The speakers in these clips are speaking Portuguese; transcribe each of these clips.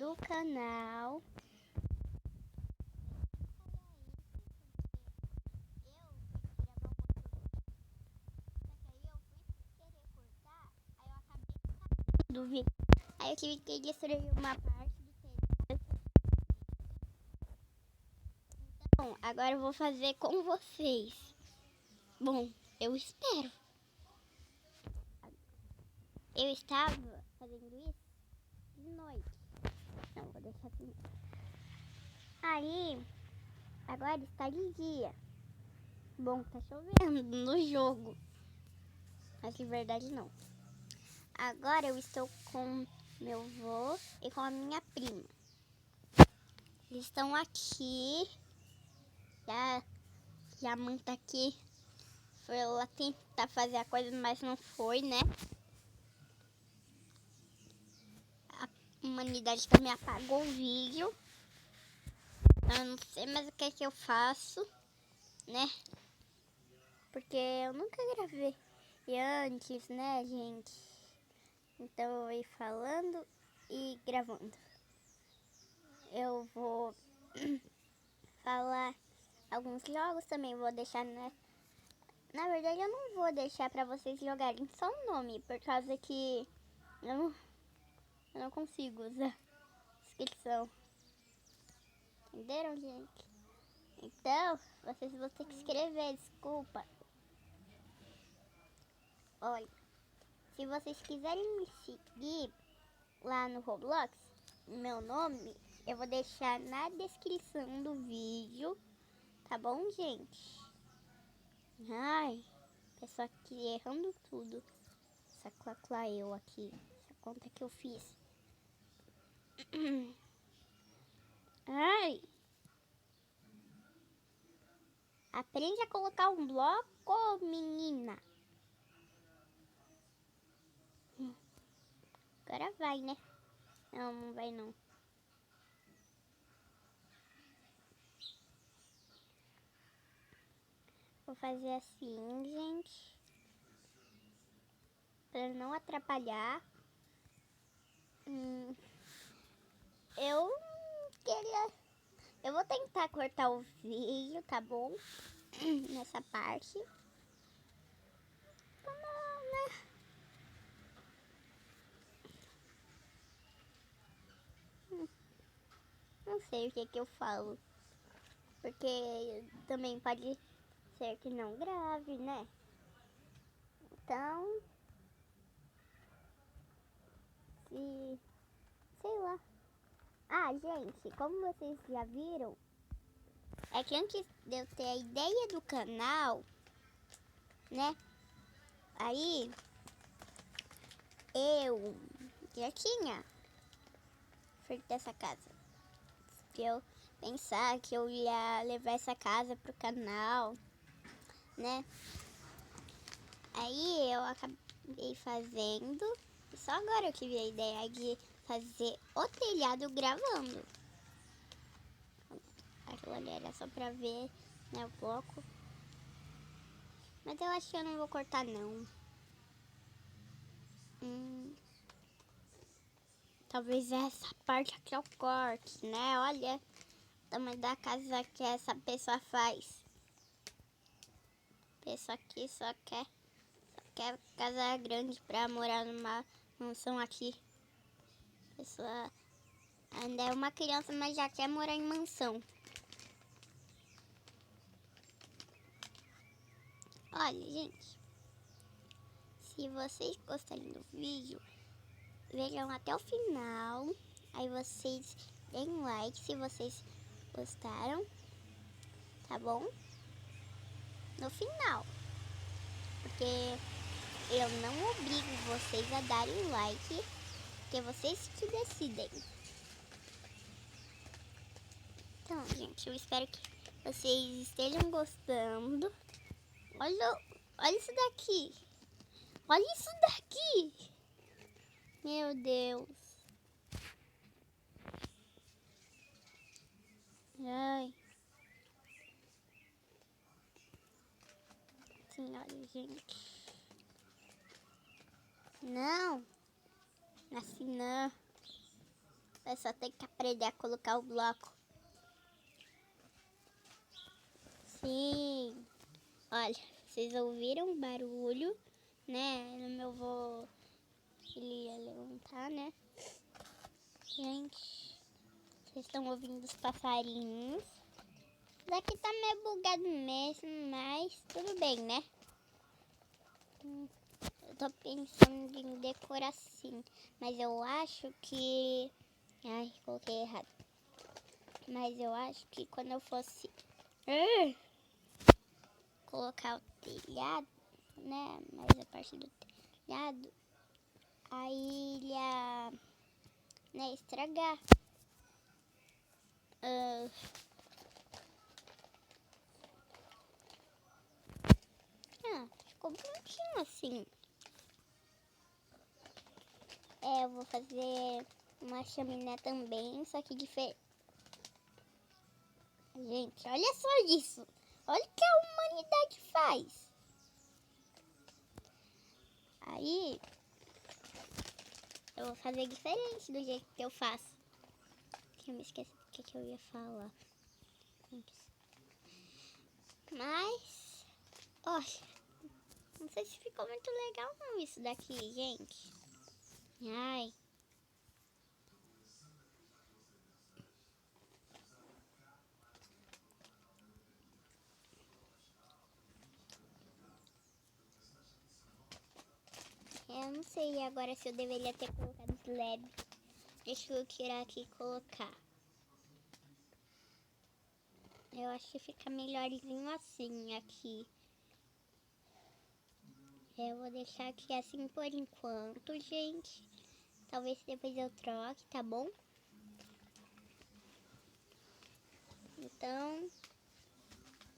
do canal. Do vídeo. Aí eu tive que destruir uma parte do telhado. Então, agora eu vou fazer com vocês. Bom, eu espero. Eu estava fazendo isso de noite. Não, vou deixar assim. Aí, agora está de dia. Bom, tá chovendo no jogo. Mas de verdade não. Agora eu estou com meu avô e com a minha prima. Eles estão aqui. Já a mãe tá aqui. Foi lá tentar fazer a coisa, mas não foi, né? A humanidade também apagou o vídeo. Eu não sei mais o que é que eu faço, né? Porque eu nunca gravei antes, né, gente? Então eu vou ir falando e gravando. Eu vou falar alguns jogos também, vou deixar, né? Na verdade eu não vou deixar pra vocês jogarem só o nome, por causa que eu não consigo usar descrição. Entenderam, gente? Então, vocês vão ter que escrever, desculpa. Olha, se vocês quiserem me seguir lá no Roblox, meu nome, eu vou deixar na descrição do vídeo, tá bom, gente? Ai, pessoal aqui errando tudo. Essa clacla eu aqui, essa conta que eu fiz. Ai, aprende a colocar um bloco, menina. Agora vai, né? Não, não vai não. Vou fazer assim, gente. Pra não atrapalhar. Eu queria... Eu vou tentar cortar o vídeo, tá bom? Nessa parte. Não, né? Não sei o que eu falo. Porque também pode ser que não grave, né? Então... Sei lá. Ah, gente, como vocês já viram, é que antes de eu ter a ideia do canal, né? Aí, eu já tinha feito essa casa. Que eu pensar que eu ia levar essa casa pro canal, né? Aí eu acabei fazendo. E só agora eu tive a ideia de fazer o telhado gravando. Aquilo ali era só pra ver, né, o bloco. Mas eu acho que eu não vou cortar, não. Talvez essa parte aqui eu corte, né? Olha o tamanho da casa que essa pessoa faz. Pessoa aqui só quer casa grande pra morar numa mansão aqui. Pessoa ainda é uma criança, mas já quer morar em mansão. Olha, gente. Se vocês gostarem do vídeo, vejam até o final. Aí vocês deem like se vocês gostaram. Tá bom? No final. Porque eu não obrigo vocês a darem like. Porque vocês que decidem. Então, gente, eu espero que vocês estejam gostando. Olha isso daqui. Olha isso daqui. Meu Deus. Ai. Senhora, gente. Não. Assim não. Eu só tenho que aprender a colocar o bloco. Sim. Olha, vocês ouviram o barulho, né? No meu avô, ele ia levantar, né? Gente, vocês estão ouvindo os passarinhos. Daqui tá meio bugado mesmo, mas tudo bem, né? Eu tô pensando em decorar assim, mas eu acho que... Ai, coloquei errado. Mas eu acho que quando eu fosse colocar o telhado, né? Mais a parte do telhado, aí ele ia, né, estragar. Ficou bonitinho assim. Eu vou fazer uma chaminé também, só que diferente. Gente, olha só isso. Olha o que a humanidade faz. Aí, eu vou fazer diferente do jeito que eu faço. Eu me esqueci do que eu ia falar. Mas, olha, não sei se ficou muito legal não isso daqui, gente. Ai. Eu não sei agora se eu deveria ter colocado slab. Deixa eu tirar aqui e colocar. Eu acho que fica melhorzinho assim aqui. Eu vou deixar aqui assim por enquanto, gente. Talvez depois eu troque, tá bom? Então,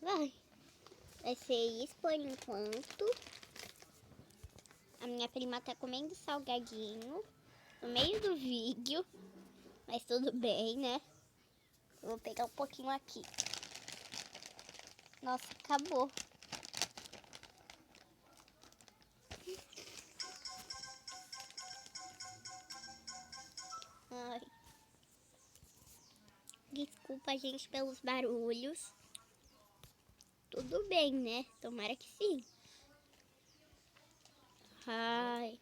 vai ser isso por enquanto. A minha prima tá comendo salgadinho no meio do vídeo. Mas tudo bem, né? Eu vou pegar um pouquinho aqui. Nossa, acabou. Ai. Desculpa, gente, pelos barulhos. Tudo bem, né? Tomara que sim. Ai.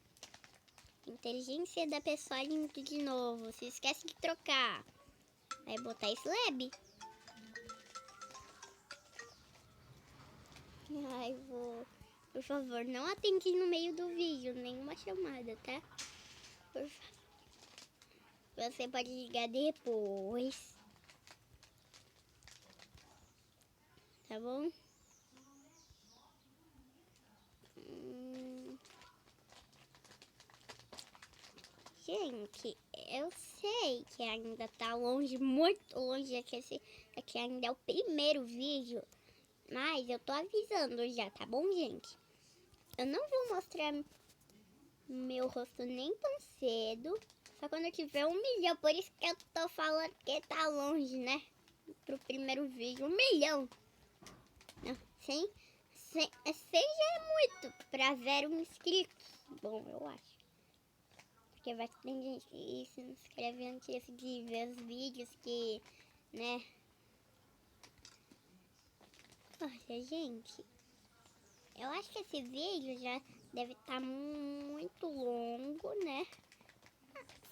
Inteligência da pessoa limpa de novo. Se esquece de trocar. Vai botar slab. Ai, vou. Por favor, não atende no meio do vídeo. Nenhuma chamada, tá? Por favor. Você pode ligar depois. Tá bom? Gente, eu sei que ainda tá longe, muito longe, que esse aqui ainda é o primeiro vídeo, mas eu tô avisando já, tá bom, gente? Eu não vou mostrar meu rosto nem tão cedo, só quando eu tiver 1 milhão, por isso que eu tô falando que tá longe, né? Pro primeiro vídeo, 1 milhão. Não, 100 já é muito pra 0 inscritos. Bom, eu acho. Porque vai ter gente que se inscreve antes de ver os vídeos que, né? Olha, gente, eu acho que esse vídeo já deve estar muito longo, né?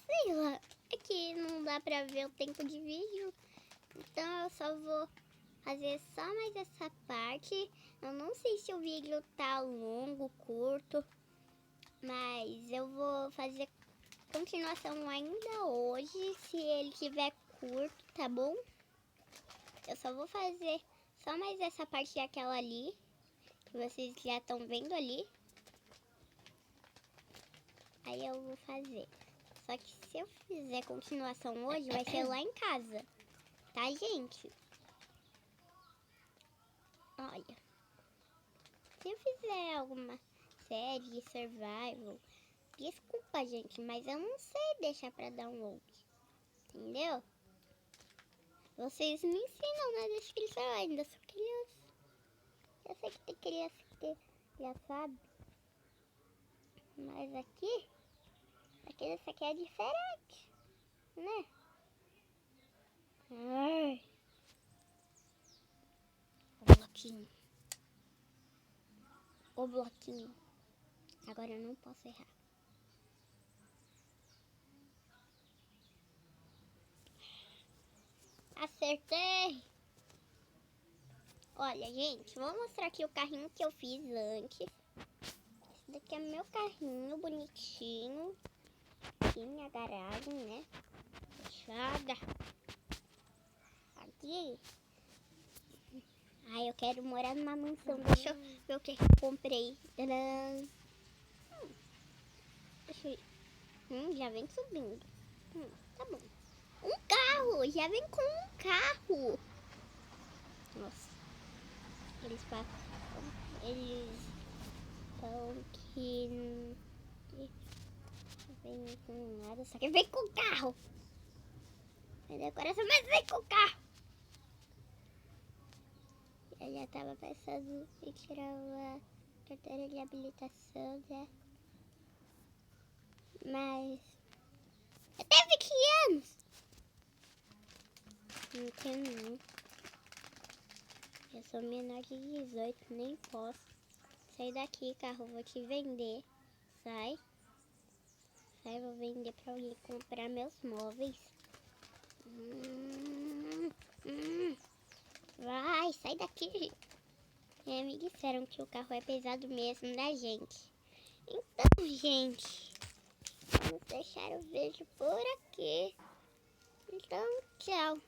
Sei lá, é que não dá pra ver o tempo de vídeo, então eu só vou fazer só mais essa parte. Eu não sei se o vídeo tá longo, curto, mas eu vou fazer continuação ainda hoje, se ele tiver curto, tá bom? Eu só vou fazer só mais essa parte daquela ali, que vocês já estão vendo ali. Aí eu vou fazer. Só que se eu fizer continuação hoje, vai ser lá em casa, tá, gente? Olha, se eu fizer alguma série de survival, desculpa, gente, mas eu não sei deixar pra download, entendeu? Vocês me ensinam na descrição, eu ainda sou criança. Eu sei que tem criança que já sabe. Mas aqui, essa aqui é diferente, né? Ai. O bloquinho. O bloquinho. Agora eu não posso errar. Acertei! Olha, gente, vou mostrar aqui o carrinho que eu fiz antes. Esse daqui é meu carrinho, bonitinho. Aqui minha garagem, né? Fechada. Aqui. Ai, eu quero morar numa mansão. Deixa eu ver o que eu comprei. Tadã! Deixa eu ir. Já vem subindo. Tá bom. Um carro! Já vem com um carro. Nossa. Eles estão que vem com nada, só que vem com o carro. Meu decoração, mas vem com o carro. Eu já tava pensando em tirar a carteira de habilitação, né? Mas até 20 anos. Não tenho não. Eu sou menor de 18, nem posso. Sai daqui, carro, vou te vender. Sai. Sai, vou vender pra alguém comprar meus móveis. Vai, sai daqui. Me disseram que o carro é pesado mesmo, né, gente? Então, gente, vamos deixar o vídeo por aqui. Então, tchau.